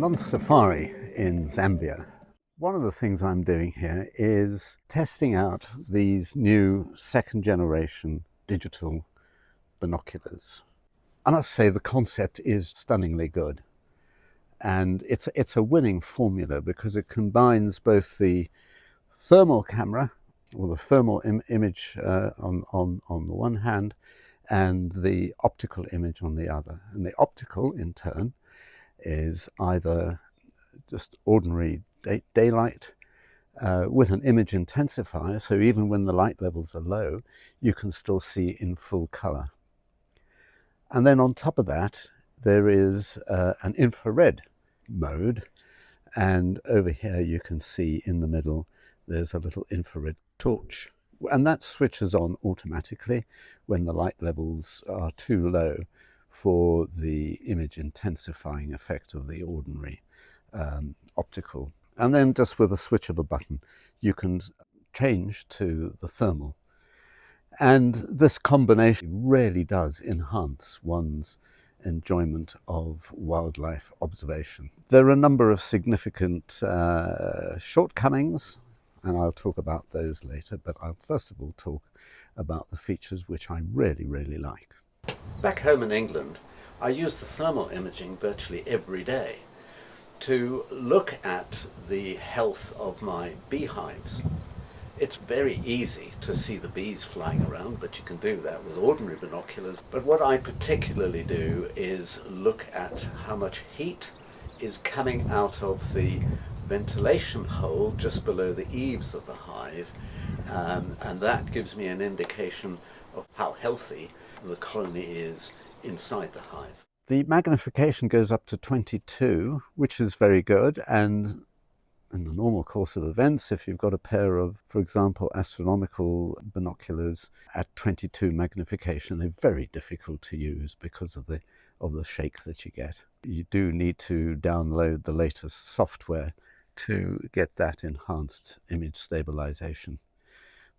I'm on safari in Zambia. One of the things I'm doing here is testing out these new second generation digital binoculars. I must say the concept is stunningly good, and it's a winning formula because it combines both the thermal camera or the thermal image on the one hand and the optical image on the other. And the optical in turn is either just ordinary daylight with an image intensifier, so even when the light levels are low, you can still see in full color. And then on top of that, there is an infrared mode, and over here you can see in the middle there's a little infrared torch, and that switches on automatically when the light levels are too low for the image intensifying effect of the ordinary optical. And then just with a switch of a button you can change to the thermal, and this combination really does enhance one's enjoyment of wildlife observation. There are a number of significant shortcomings, and I'll talk about those later, but I'll first of all talk about the features which I really like. Back home in England, I use the thermal imaging virtually every day to look at the health of my beehives. It's very easy to see the bees flying around, but you can do that with ordinary binoculars. But what I particularly do is look at how much heat is coming out of the ventilation hole just below the eaves of the hive, and that gives me an indication of how healthy the colony is inside the hive. The magnification goes up to 22, which is very good, and in the normal course of events, if you've got a pair of, for example, astronomical binoculars at 22 magnification, they're very difficult to use because of the shake that you get. You do need to download the latest software to get that enhanced image stabilization.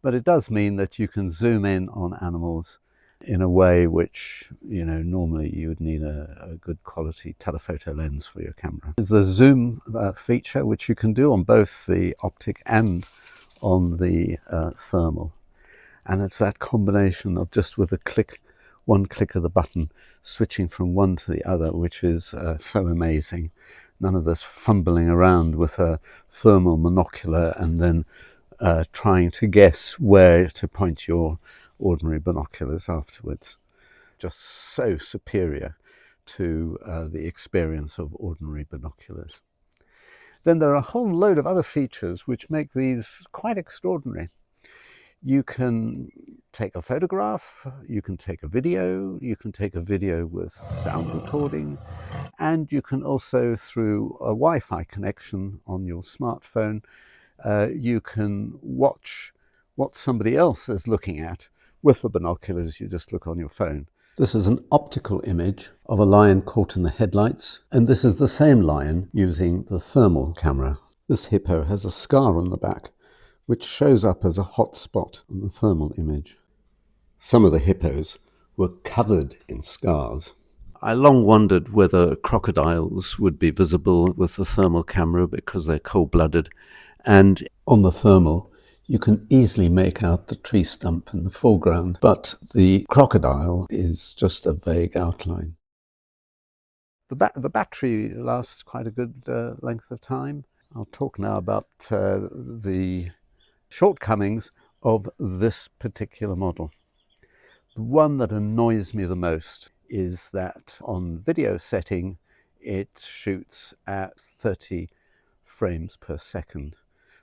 But it does mean that you can zoom in on animals in a way which, you know, normally you would need a good quality telephoto lens for your camera. There's the zoom feature, which you can do on both the optic and on the thermal. And it's that combination of just with one click of the button, switching from one to the other, which is so amazing. None of this fumbling around with a thermal monocular and then trying to guess where to point your ordinary binoculars afterwards. Just so superior to the experience of ordinary binoculars. Then there are a whole load of other features which make these quite extraordinary. You can take a photograph, you can take a video with sound recording, and you can also, through a Wi-Fi connection on your smartphone, you can watch what somebody else is looking at. With the binoculars, you just look on your phone. This is an optical image of a lion caught in the headlights, and this is the same lion using the thermal camera. This hippo has a scar on the back, which shows up as a hot spot on the thermal image. Some of the hippos were covered in scars. I long wondered whether crocodiles would be visible with the thermal camera because they're cold-blooded, and on the thermal you can easily make out the tree stump in the foreground, but the crocodile is just a vague outline. The battery lasts quite a good length of time. I'll talk now about the shortcomings of this particular model. The one that annoys me the most is that on video setting it shoots at 30 frames per second.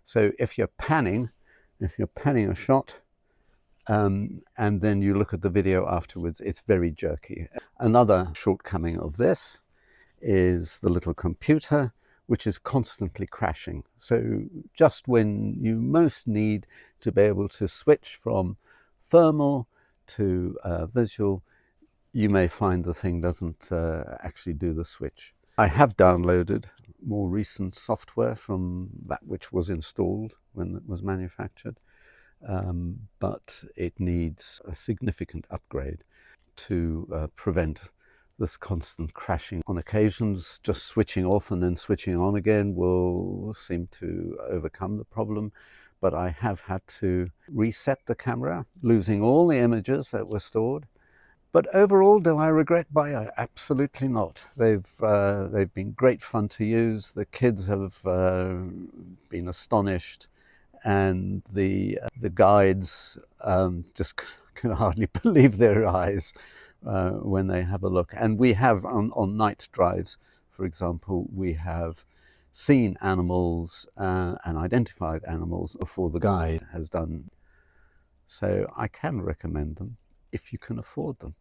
So if you're panning a shot and then you look at the video afterwards, it's very jerky. Another shortcoming of this is the little computer, which is constantly crashing. So just when you most need to be able to switch from thermal to visual, you may find the thing doesn't actually do the switch. I have downloaded more recent software from that which was installed when it was manufactured, but it needs a significant upgrade to prevent This constant crashing on occasions, just switching off and then switching on again, will seem to overcome the problem. But I have had to reset the camera, losing all the images that were stored. But overall, do I regret buying? Absolutely not. They've been great fun to use. The kids have been astonished, and the guides just can hardly believe their eyes when they have a look. And we have on night drives, for example, we have seen animals and identified animals before the guide has done. So I can recommend them if you can afford them.